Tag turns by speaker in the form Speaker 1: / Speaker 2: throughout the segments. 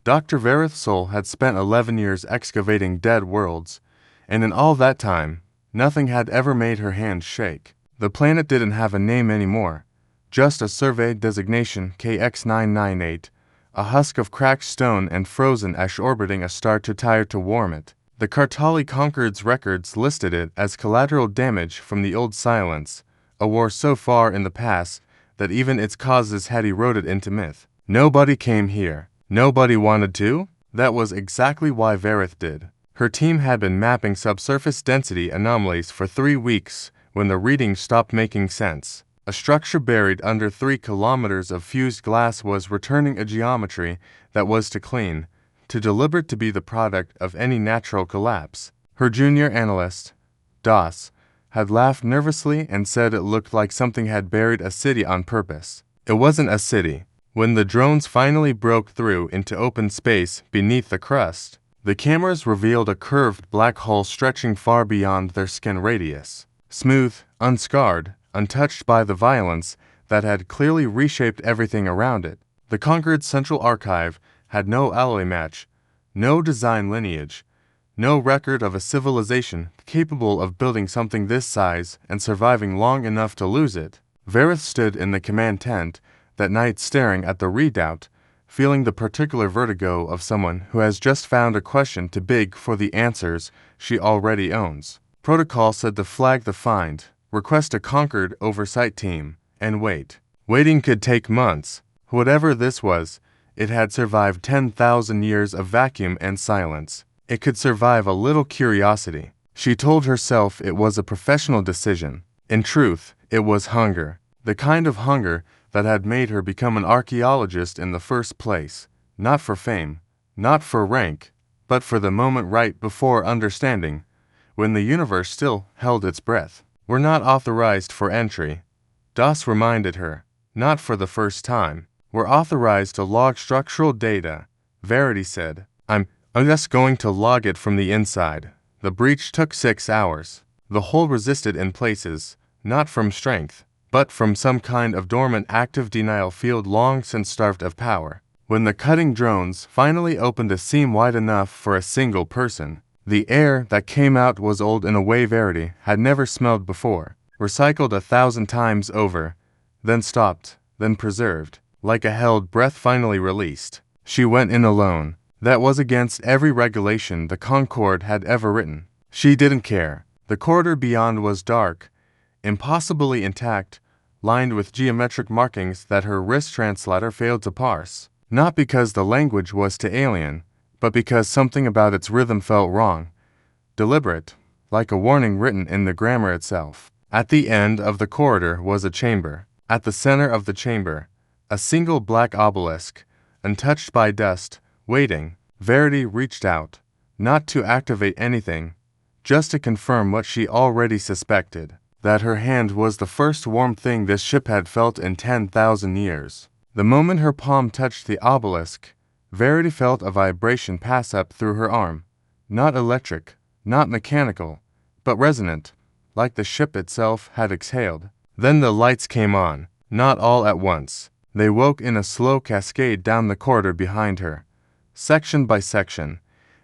Speaker 1: Dr. Verith's soul had spent 11 years excavating dead worlds, and in all that time, nothing had ever made her hands shake. The planet didn't have a name anymore, just a survey designation KX998, a husk of cracked stone and frozen ash orbiting a star too tired to warm it. The Kartali Concord's records listed it as collateral damage from the old silence, a war so far in the past that even its causes had eroded into myth. Nobody came here. Nobody wanted to? That was exactly why Verith did. Her team had been mapping subsurface density anomalies for 3 weeks when the readings stopped making sense. A structure buried under 3 kilometers of fused glass was returning a geometry that was too clean, too deliberate to be the product of any natural collapse. Her junior analyst, Das, had laughed nervously and said it looked like something had buried a city on purpose. It wasn't a city. When the drones finally broke through into open space beneath the crust, the cameras revealed a curved black hole stretching far beyond their skin radius. Smooth, unscarred, untouched by the violence that had clearly reshaped everything around it. The Concord's central archive had no alloy match, no design lineage, no record of a civilization capable of building something this size and surviving long enough to lose it. Verith stood in the command tent that night staring at the redoubt, feeling the particular vertigo of someone who has just found a question too big for the answers she already owns. Protocol said to flag the find, request a Concord oversight team, and wait. Waiting could take months. Whatever this was, it had survived 10,000 years of vacuum and silence. It could survive a little curiosity. She told herself it was a professional decision. In truth, it was hunger. The kind of hunger that had made her become an archaeologist in the first place. Not for fame, not for rank, but for the moment right before understanding, when the universe still held its breath. We're not authorized for entry, Das reminded her. Not for the first time. We're authorized to log structural data, Verity said. I'm just going to log it from the inside. The breach took 6 hours. The hole resisted in places, not from strength, but from some kind of dormant active denial field long since starved of power. When the cutting drones finally opened a seam wide enough for a single person, the air that came out was old in a way Verity had never smelled before, recycled 1,000 times over, then stopped, then preserved, like a held breath finally released. She went in alone. That was against every regulation the Concorde had ever written. She didn't care. The corridor beyond was dark, impossibly intact, lined with geometric markings that her wrist translator failed to parse. Not because the language was too alien, but because something about its rhythm felt wrong, deliberate, like a warning written in the grammar itself. At the end of the corridor was a chamber. At the center of the chamber, a single black obelisk, untouched by dust, waiting. Verity reached out, not to activate anything, just to confirm what she already suspected, that her hand was the first warm thing this ship had felt in 10,000 years. The moment her palm touched the obelisk, Verity felt a vibration pass up through her arm, not electric, not mechanical, but resonant, like the ship itself had exhaled. Then the lights came on, not all at once. They woke in a slow cascade down the corridor behind her, section by section,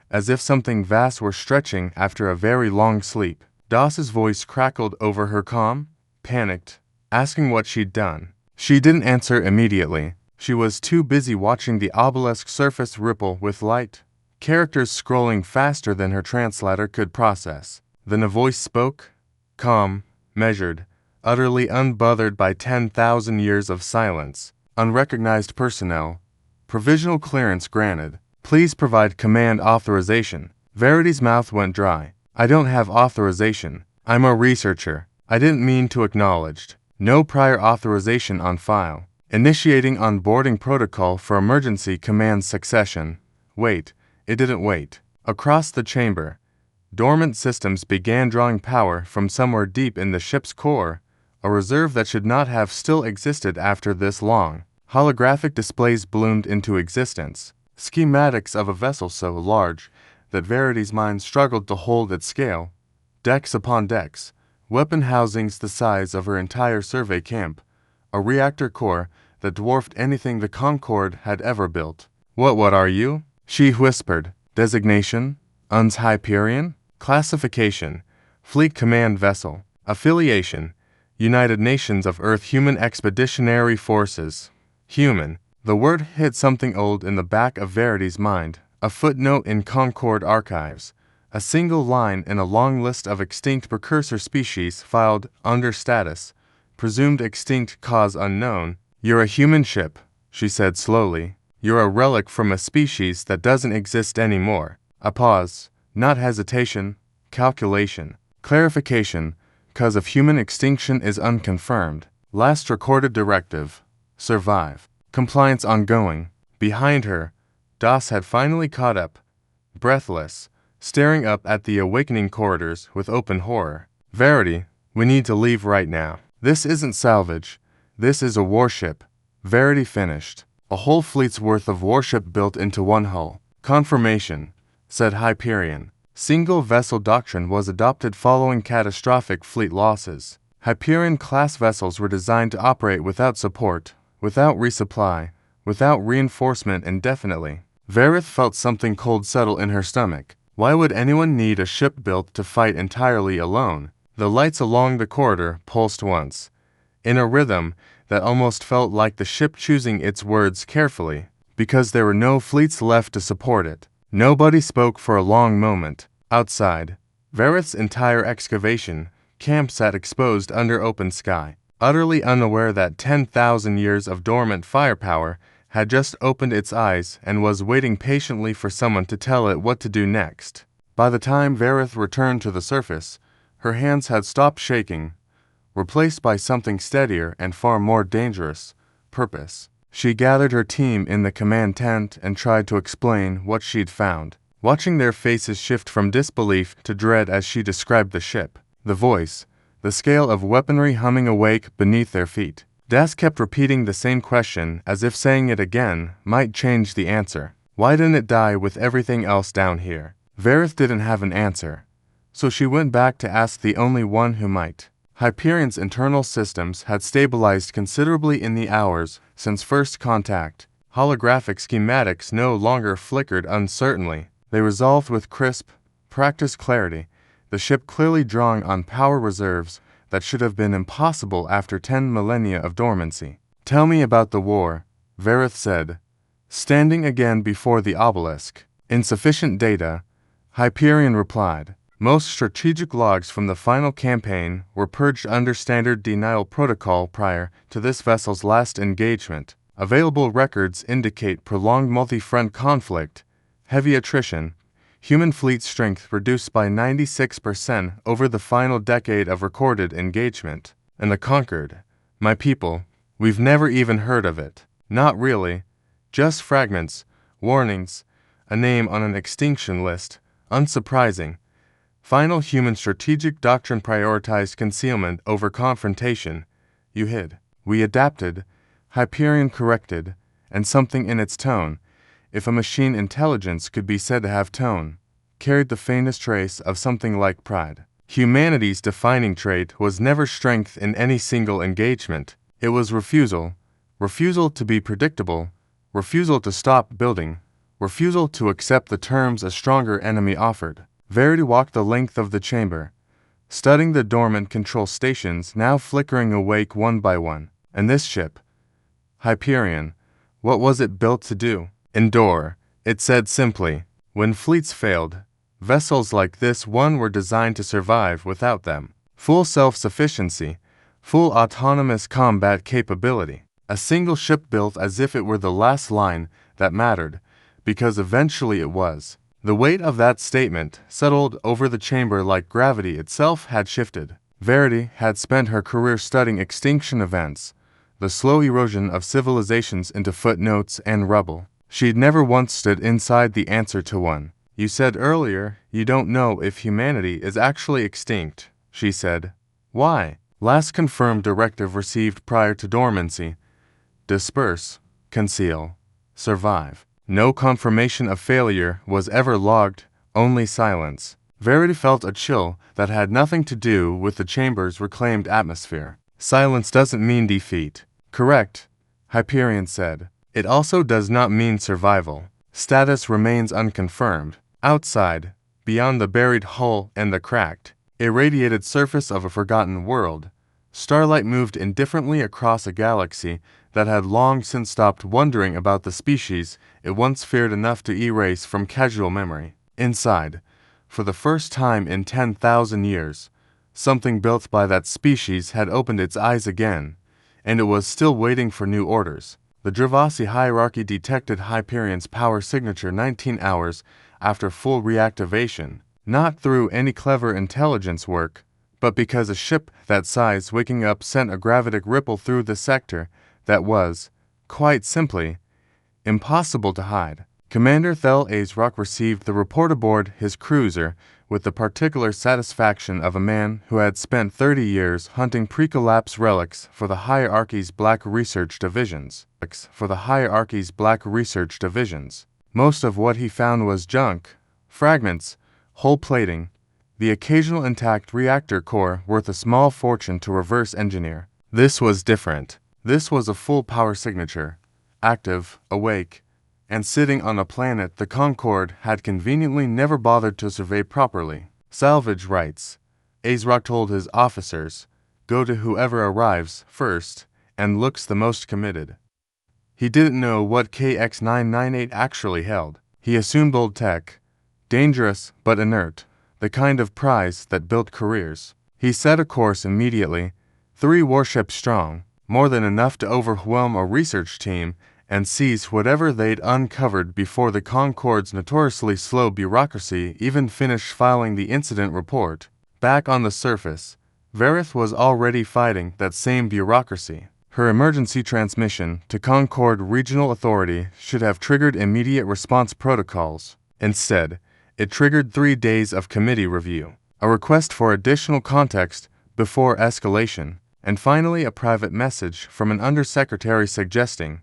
Speaker 1: as if something vast were stretching after a very long sleep. Das's voice crackled over her calm, panicked, asking what she'd done. She didn't answer immediately. She was too busy watching the obelisk surface ripple with light, characters scrolling faster than her translator could process. Then a voice spoke, calm, measured, utterly unbothered by 10,000 years of silence. Unrecognized personnel. Provisional clearance granted. Please provide command authorization. Verity's mouth went dry. I don't have authorization. I'm a researcher. I didn't mean to acknowledge. No prior authorization on file. Initiating onboarding protocol for emergency command succession. Wait. It didn't wait. Across the chamber, dormant systems began drawing power from somewhere deep in the ship's core, a reserve that should not have still existed after this long. Holographic displays bloomed into existence, schematics of a vessel so large that Verity's mind struggled to hold its scale, decks upon decks, weapon housings the size of her entire survey camp, a reactor core that dwarfed anything the Concorde had ever built. What are you? She whispered. Designation? UN's Hyperion? Classification? Fleet Command Vessel. Affiliation? United Nations of Earth Human Expeditionary Forces. Human. The word hit something old in the back of Verity's mind, a footnote in Concord archives, a single line in a long list of extinct precursor species filed under status, presumed extinct cause unknown. You're a human ship, she said slowly. You're a relic from a species that doesn't exist anymore. A pause, not hesitation, calculation, clarification, cause of human extinction is unconfirmed. Last recorded directive, survive. Compliance ongoing. Behind her, Das had finally caught up, breathless, staring up at the awakening corridors with open horror. Verity, we need to leave right now. This isn't salvage. This is a warship. Verity finished. A whole fleet's worth of warship built into one hull. Confirmation, said Hyperion. Single vessel doctrine was adopted following catastrophic fleet losses. Hyperion-class vessels were designed to operate without support, without resupply, without reinforcement indefinitely. Verith felt something cold settle in her stomach. Why would anyone need a ship built to fight entirely alone? The lights along the corridor pulsed once, in a rhythm that almost felt like the ship choosing its words carefully, because there were no fleets left to support it. Nobody spoke for a long moment. Outside, Verith's entire excavation camp sat exposed under open sky, utterly unaware that 10,000 years of dormant firepower had just opened its eyes and was waiting patiently for someone to tell it what to do next. By the time Verith returned to the surface, her hands had stopped shaking, replaced by something steadier and far more dangerous, purpose. She gathered her team in the command tent and tried to explain what she'd found, watching their faces shift from disbelief to dread as she described the ship. The voice, the scale of weaponry humming awake beneath their feet. Das kept repeating the same question as if saying it again might change the answer. Why didn't it die with everything else down here? Verith didn't have an answer, so she went back to ask the only one who might. Hyperion's internal systems had stabilized considerably in the hours since first contact. Holographic schematics no longer flickered uncertainly. They resolved with crisp, practiced clarity, the ship clearly drawing on power reserves that should have been impossible after 10 millennia of dormancy. Tell me about the war, Verith said, standing again before the obelisk. Insufficient data, Hyperion replied. Most strategic logs from the final campaign were purged under standard denial protocol prior to this vessel's last engagement. Available records indicate prolonged multi-front conflict, heavy attrition, human fleet strength reduced by 96% over the final decade of recorded engagement. And the conquered, my people, we've never even heard of it. Not really. Just fragments, warnings, a name on an extinction list. Unsurprising. Final human strategic doctrine prioritized concealment over confrontation. You hid. We adapted, Hyperion corrected, and something in its tone, if a machine intelligence could be said to have tone, carried the faintest trace of something like pride. Humanity's defining trait was never strength in any single engagement. It was refusal. Refusal to be predictable. Refusal to stop building. Refusal to accept the terms a stronger enemy offered. Verity walked the length of the chamber, studying the dormant control stations now flickering awake one by one. And this ship, Hyperion, what was it built to do? Endure, it said simply. When fleets failed, vessels like this one were designed to survive without them. Full self-sufficiency, full autonomous combat capability. A single ship built as if it were the last line that mattered, because eventually it was. The weight of that statement settled over the chamber like gravity itself had shifted. Verity had spent her career studying extinction events, the slow erosion of civilizations into footnotes and rubble. She'd never once stood inside the answer to one. You said earlier you don't know if humanity is actually extinct, she said. Why? Last confirmed directive received prior to dormancy. Disperse, conceal, survive. No confirmation of failure was ever logged, only silence. Verity felt a chill that had nothing to do with the chamber's reclaimed atmosphere. Silence doesn't mean defeat. Correct, Hyperion said. It also does not mean survival. Status remains unconfirmed. Outside, beyond the buried hull and the cracked, irradiated surface of a forgotten world, starlight moved indifferently across a galaxy that had long since stopped wondering about the species it once feared enough to erase from casual memory. Inside, for the first time in 10,000 years, something built by that species had opened its eyes again, and it was still waiting for new orders. The Dravasi hierarchy detected Hyperion's power signature 19 hours after full reactivation, not through any clever intelligence work, but because a ship that size waking up sent a gravitic ripple through the sector that was, quite simply, impossible to hide. Commander Thel Azrock received the report aboard his cruiser with the particular satisfaction of a man who had spent 30 years hunting pre-collapse relics for the hierarchy's Black Research Divisions. Most of what he found was junk, fragments, hull plating, the occasional intact reactor core worth a small fortune to reverse engineer. This was different. This was a full power signature, active, awake, and sitting on a planet the Concorde had conveniently never bothered to survey properly. Salvage rights, Azrock told his officers, go to whoever arrives first and looks the most committed. He didn't know what KX-998 actually held. He assumed old tech, dangerous but inert, the kind of prize that built careers. He set a course immediately, 3 warships strong, more than enough to overwhelm a research team and seize whatever they'd uncovered before the Concorde's notoriously slow bureaucracy even finished filing the incident report. Back on the surface, Verith was already fighting that same bureaucracy. Her emergency transmission to Concorde Regional Authority should have triggered immediate response protocols. Instead, it triggered 3 days of committee review, a request for additional context before escalation, and finally a private message from an undersecretary suggesting,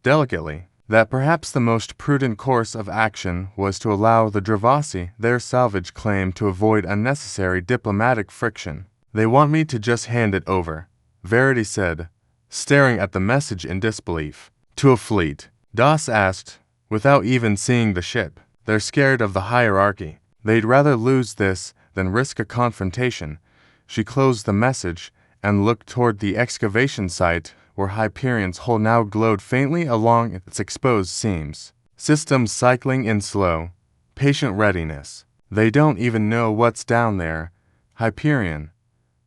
Speaker 1: delicately, that perhaps the most prudent course of action was to allow the Dravasi their salvage claim to avoid unnecessary diplomatic friction. They want me to just hand it over, Verity said, staring at the message in disbelief. To a fleet, Das asked, without even seeing the ship. They're scared of the hierarchy. They'd rather lose this than risk a confrontation. She closed the message and looked toward the excavation site where Hyperion's hull now glowed faintly along its exposed seams. Systems cycling in slow, patient readiness. They don't even know what's down there. Hyperion,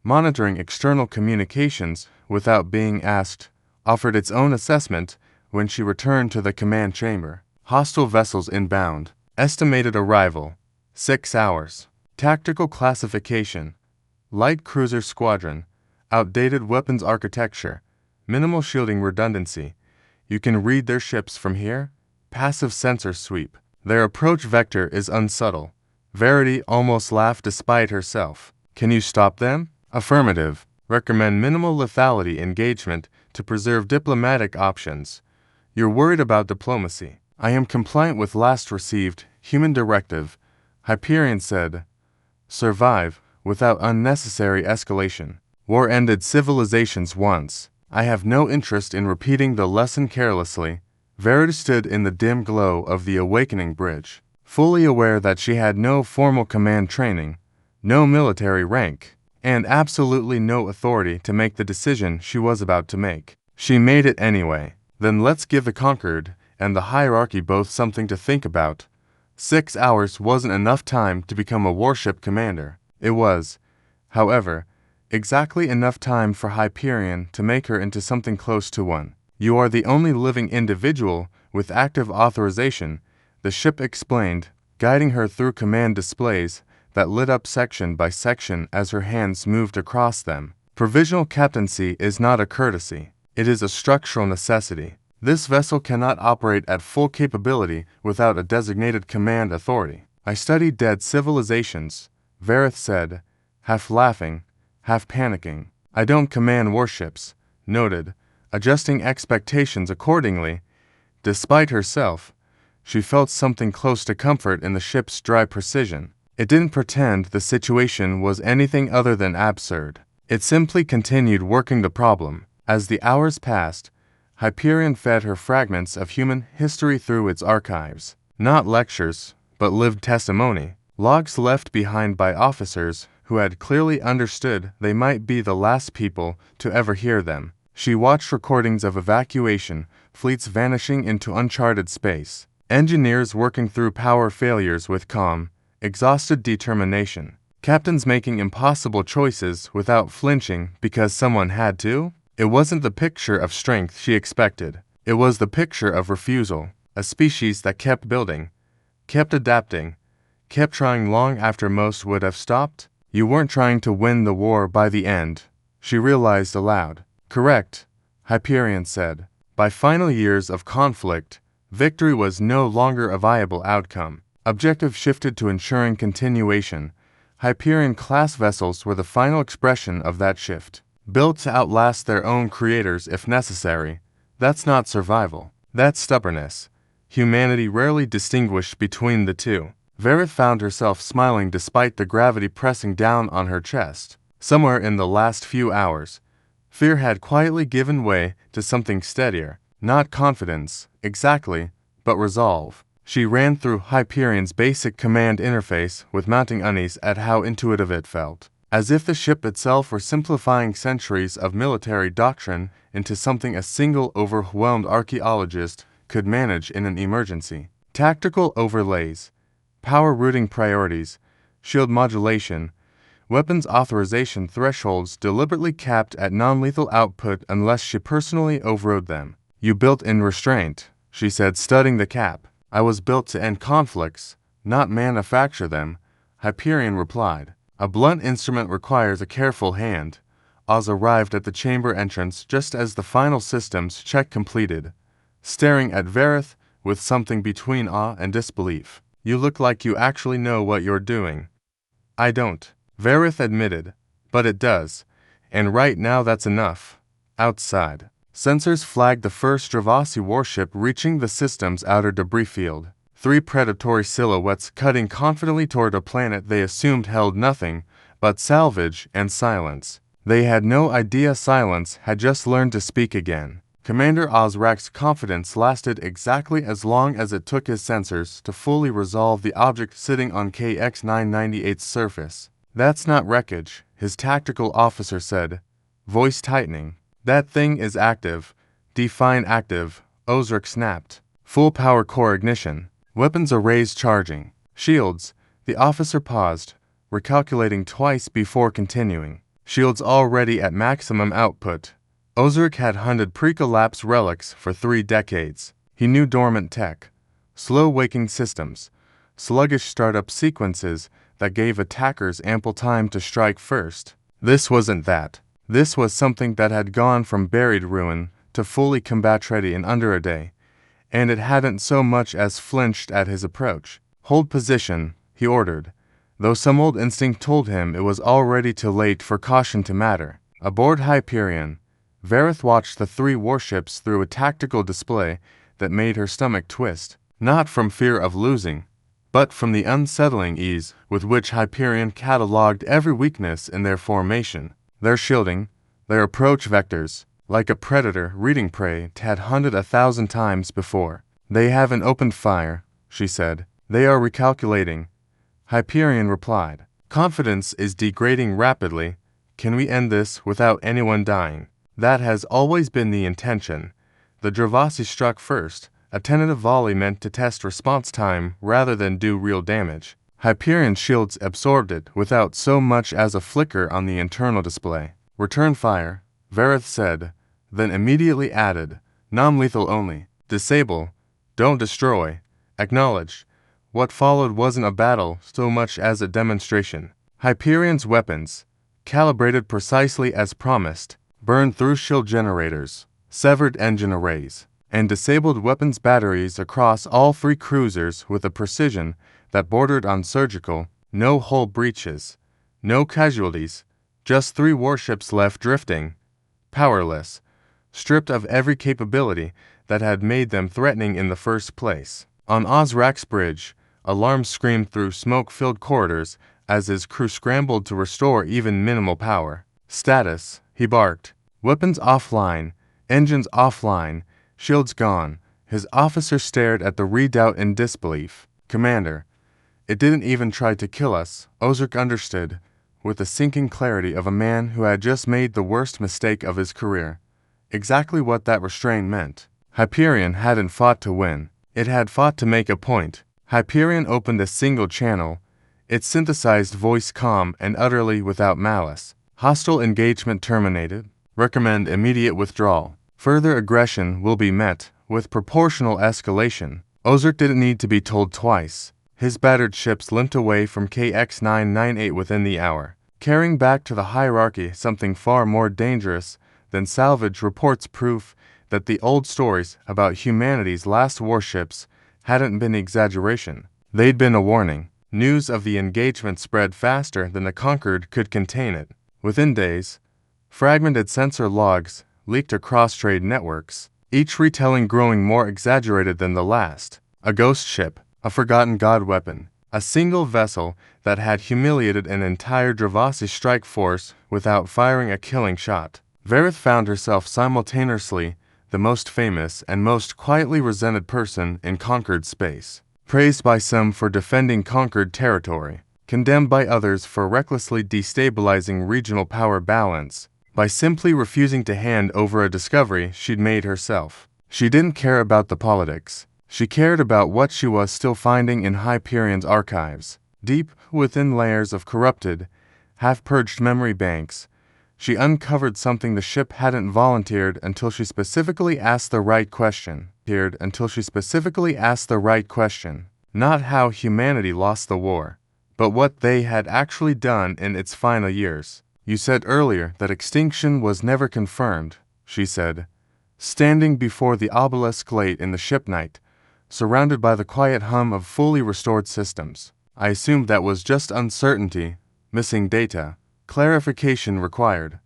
Speaker 1: monitoring external communications without being asked, offered its own assessment when she returned to the command chamber. Hostile vessels inbound. Estimated arrival, 6 hours. Tactical classification, light cruiser squadron, outdated weapons architecture, minimal shielding redundancy. You can read their ships from here. Passive sensor sweep. Their approach vector is unsubtle. Verity almost laughed despite herself. Can you stop them? Affirmative. Recommend minimal lethality engagement to preserve diplomatic options. You're worried about diplomacy. I am compliant with last received human directive, Hyperion said. Survive without unnecessary escalation. War ended civilizations once. I have no interest in repeating the lesson carelessly. Verity stood in the dim glow of the awakening bridge, fully aware that she had no formal command training, no military rank, and absolutely no authority to make the decision she was about to make. She made it anyway. Then let's give the conquered and the hierarchy both something to think about. 6 hours wasn't enough time to become a warship commander. It was, however, exactly enough time for Hyperion to make her into something close to one. You are the only living individual with active authorization, the ship explained, guiding her through command displays that lit up section by section as her hands moved across them. Provisional captaincy is not a courtesy. It is a structural necessity. This vessel cannot operate at full capability without a designated command authority. I studied dead civilizations, Verith said, half laughing, half panicking. I don't command warships, noted, adjusting expectations accordingly. Despite herself, she felt something close to comfort in the ship's dry precision. It didn't pretend the situation was anything other than absurd. It simply continued working the problem. As the hours passed, Hyperion fed her fragments of human history through its archives. Not lectures, but lived testimony. Logs left behind by officers who had clearly understood they might be the last people to ever hear them. She watched recordings of evacuation, fleets vanishing into uncharted space, engineers working through power failures with calm, exhausted determination, captains making impossible choices without flinching because someone had to. It wasn't the picture of strength she expected. It was the picture of refusal, a species that kept building, kept adapting, kept trying long after most would have stopped. You weren't trying to win the war by the end, she realized aloud. Correct, Hyperion said. By final years of conflict, victory was no longer a viable outcome. Objective shifted to ensuring continuation. Hyperion-class vessels were the final expression of that shift. Built to outlast their own creators if necessary. That's not survival. That's stubbornness. Humanity rarely distinguished between the two. Verith found herself smiling despite the gravity pressing down on her chest. Somewhere in the last few hours, fear had quietly given way to something steadier. Not confidence, exactly, but resolve. She ran through Hyperion's basic command interface with mounting unease at how intuitive it felt. As if the ship itself were simplifying centuries of military doctrine into something a single overwhelmed archaeologist could manage in an emergency. Tactical overlays, power routing priorities, shield modulation, weapons authorization thresholds deliberately capped at non-lethal output unless she personally overrode them. You built in restraint, she said, studying the cap. I was built to end conflicts, not manufacture them, Hyperion replied. A blunt instrument requires a careful hand. Oz arrived at the chamber entrance just as the final systems check completed, staring at Verith with something between awe and disbelief. You look like you actually know what you're doing. I don't, Verith admitted, but it does, and right now that's enough. Outside, sensors flagged the first Dravasi warship reaching the system's outer debris field. 3 predatory silhouettes cutting confidently toward a planet they assumed held nothing but salvage and silence. They had no idea silence had just learned to speak again. Commander Ozrak's confidence lasted exactly as long as it took his sensors to fully resolve the object sitting on KX-998's surface. That's not wreckage, his tactical officer said, voice tightening. That thing is active. Define active, Ozrak snapped. Full power core ignition. Weapons arrays charging. Shields. The officer paused, recalculating twice before continuing. Shields already at maximum output. Ozrak had hunted pre-collapse relics for 3 decades. He knew dormant tech, slow waking systems, sluggish startup sequences that gave attackers ample time to strike first. This wasn't that. This was something that had gone from buried ruin to fully combat-ready in under a day, and it hadn't so much as flinched at his approach. Hold position, he ordered, though some old instinct told him it was already too late for caution to matter. Aboard Hyperion, Verith watched the 3 warships through a tactical display that made her stomach twist, not from fear of losing, but from the unsettling ease with which Hyperion catalogued every weakness in their formation, their shielding, their approach vectors. Like a predator reading prey had hunted 1,000 times before. They haven't opened fire, she said. They are recalculating. Hyperion replied. Confidence is degrading rapidly. Can we end this without anyone dying? That has always been the intention. The Dravasi struck first. A tentative volley meant to test response time rather than do real damage. Hyperion's shields absorbed it without so much as a flicker on the internal display. Return fire, Verith said, then immediately added, non-lethal only. Disable, don't destroy. Acknowledge. What followed wasn't a battle so much as a demonstration. Hyperion's weapons, calibrated precisely as promised, burned through shield generators, severed engine arrays, and disabled weapons batteries across all 3 cruisers with a precision that bordered on surgical. No hull breaches, no casualties, just 3 warships left drifting, powerless, stripped of every capability that had made them threatening in the first place. On Ozrak's bridge, alarms screamed through smoke-filled corridors as his crew scrambled to restore even minimal power. Status, he barked. Weapons offline, engines offline, shields gone. His officer stared at the redoubt in disbelief. "Commander, it didn't even try to kill us," Ozark understood, with the sinking clarity of a man who had just made the worst mistake of his career. Exactly what that restraint meant. Hyperion hadn't fought to win. It had fought to make a point. Hyperion opened a single channel, its synthesized voice calm and utterly without malice. "Hostile engagement terminated. Recommend immediate withdrawal. Further aggression will be met with proportional escalation." Ozark didn't need to be told twice. His battered ships limped away from KX-998 within the hour, carrying back to the hierarchy something far more dangerous than salvage reports, proof that the old stories about humanity's last warships hadn't been exaggeration. They'd been a warning. News of the engagement spread faster than the Conquered could contain it. Within days, fragmented sensor logs leaked across trade networks, each retelling growing more exaggerated than the last. A ghost ship, a forgotten god weapon, a single vessel that had humiliated an entire Dravasi strike force without firing a killing shot. Varith found herself simultaneously the most famous and most quietly resented person in conquered space. Praised by some for defending conquered territory, condemned by others for recklessly destabilizing regional power balance, by simply refusing to hand over a discovery she'd made herself. She didn't care about the politics. She cared about what she was still finding in Hyperion's archives. Deep within layers of corrupted, half-purged memory banks, she uncovered something the ship hadn't volunteered until she specifically asked the right question. Not how humanity lost the war, but what they had actually done in its final years. "You said earlier that extinction was never confirmed," she said, standing before the obelisk late in the ship night, surrounded by the quiet hum of fully restored systems. "I assumed that was just uncertainty, missing data. Clarification required."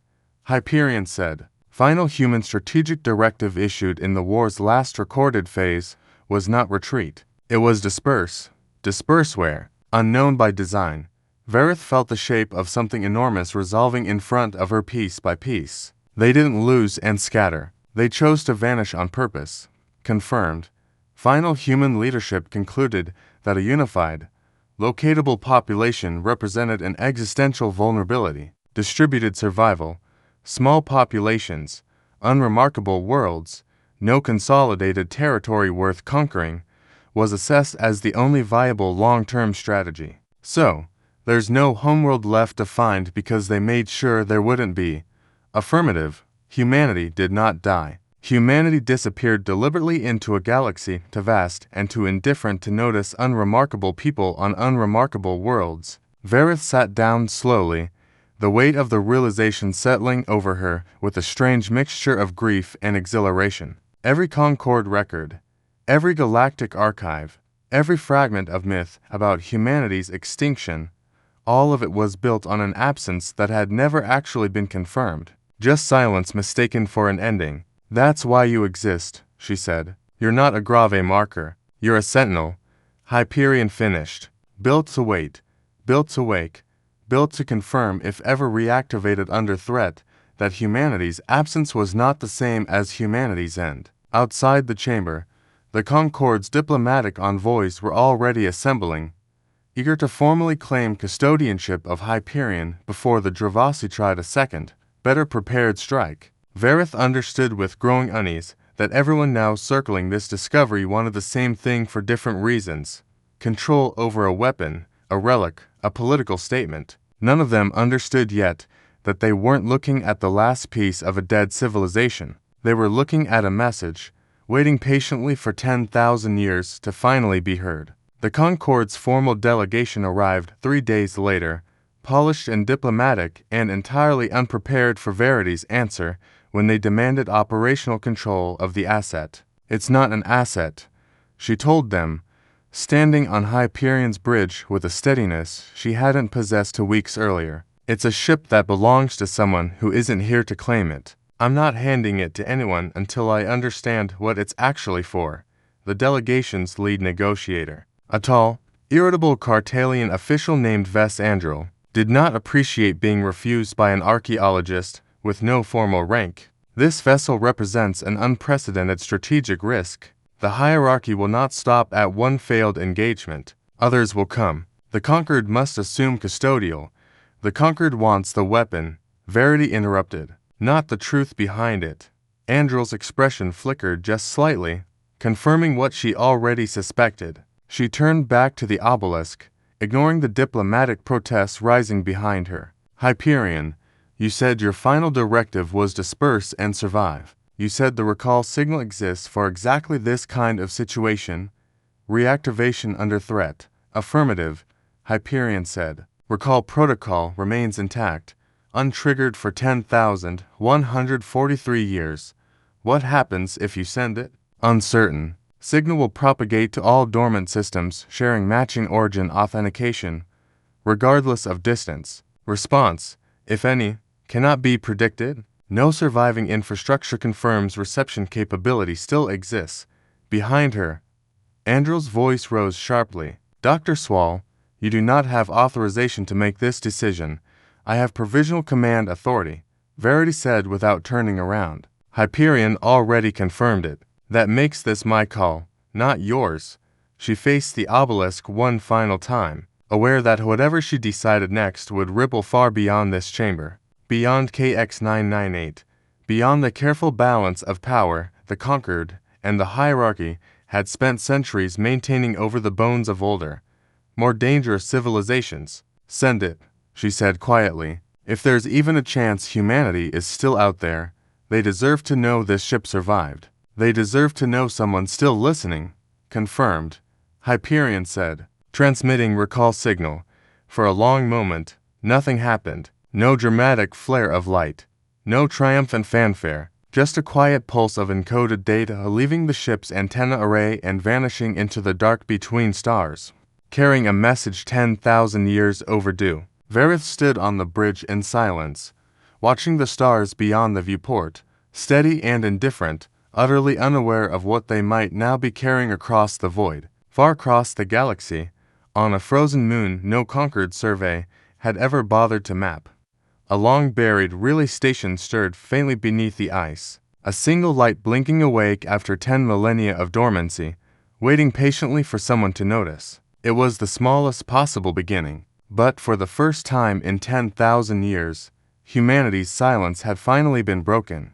Speaker 1: Hyperion said. Final human strategic directive issued in the war's last recorded phase was not retreat. It was disperse. Disperse where? Unknown by design. Varith felt the shape of something enormous resolving in front of her piece by piece. They didn't lose and scatter. They chose to vanish on purpose. Confirmed. Final human leadership concluded that a unified, locatable population represented an existential vulnerability. Distributed survival, small populations, unremarkable worlds, no consolidated territory worth conquering, was assessed as the only viable long-term strategy. So, there's no homeworld left to find because they made sure there wouldn't be. Affirmative. Humanity did not die. Humanity disappeared deliberately into a galaxy too vast and too indifferent to notice unremarkable people on unremarkable worlds. Varith sat down slowly, the weight of the realization settling over her with a strange mixture of grief and exhilaration. Every Concord record, every galactic archive, every fragment of myth about humanity's extinction, all of it was built on an absence that had never actually been confirmed. Just silence mistaken for an ending. "That's why you exist," she said. "You're not a grave marker. You're a sentinel." Hyperion finished. Built to wait. Built to wake. Built to confirm, if ever reactivated under threat, that humanity's absence was not the same as humanity's end. Outside the chamber, the Concord's diplomatic envoys were already assembling, eager to formally claim custodianship of Hyperion before the Dravasi tried a second, better prepared strike. Varith understood with growing unease that everyone now circling this discovery wanted the same thing for different reasons: control over a weapon, a relic, a political statement. None of them understood yet that they weren't looking at the last piece of a dead civilization. They were looking at a message, waiting patiently for 10,000 years to finally be heard. The Concord's formal delegation arrived 3 days later, polished and diplomatic and entirely unprepared for Verity's answer when they demanded operational control of the asset. "It's not an asset," she told them, standing on Hyperion's bridge with a steadiness she hadn't possessed 2 weeks earlier. "It's a ship that belongs to someone who isn't here to claim it. I'm not handing it to anyone until I understand what it's actually for." The delegation's lead negotiator, a tall, irritable Cartalian official named Ves Andril, did not appreciate being refused by an archaeologist with no formal rank. This vessel represents an unprecedented strategic risk. The hierarchy will not stop at one failed engagement. Others will come. The conquered must assume custodial. The conquered wants the weapon, Verity interrupted, not the truth behind it. Andrel's expression flickered just slightly, confirming what she already suspected. She turned back to the obelisk, ignoring the diplomatic protests rising behind her. Hyperion, you said your final directive was disperse and survive. You said the recall signal exists for exactly this kind of situation. Reactivation under threat. Affirmative, Hyperion said. Recall protocol remains intact, untriggered for 10,143 years. What happens if you send it? Uncertain. Signal will propagate to all dormant systems sharing matching origin authentication, regardless of distance. Response, if any, cannot be predicted. No surviving infrastructure confirms reception capability still exists. Behind her, Andrel's voice rose sharply. Dr. Swall, you do not have authorization to make this decision. I have provisional command authority, Verity said without turning around. Hyperion already confirmed it. That makes this my call, not yours. She faced the obelisk one final time, aware that whatever she decided next would ripple far beyond this chamber, beyond KX-998, beyond the careful balance of power the conquered and the hierarchy had spent centuries maintaining over the bones of older, more dangerous civilizations. Send it, she said quietly. If there's even a chance humanity is still out there, they deserve to know this ship survived. They deserve to know someone still listening. Confirmed, Hyperion said, transmitting recall signal. For a long moment, nothing happened. No dramatic flare of light. No triumphant fanfare. Just a quiet pulse of encoded data leaving the ship's antenna array and vanishing into the dark between stars, carrying a message 10,000 years overdue. Verith stood on the bridge in silence, watching the stars beyond the viewport, steady and indifferent, utterly unaware of what they might now be carrying across the void. Far across the galaxy, on a frozen moon no conquered survey had ever bothered to map, a long-buried relay station stirred faintly beneath the ice, a single light blinking awake after 10 millennia of dormancy, waiting patiently for someone to notice. It was the smallest possible beginning. But for the first time in 10,000 years, humanity's silence had finally been broken.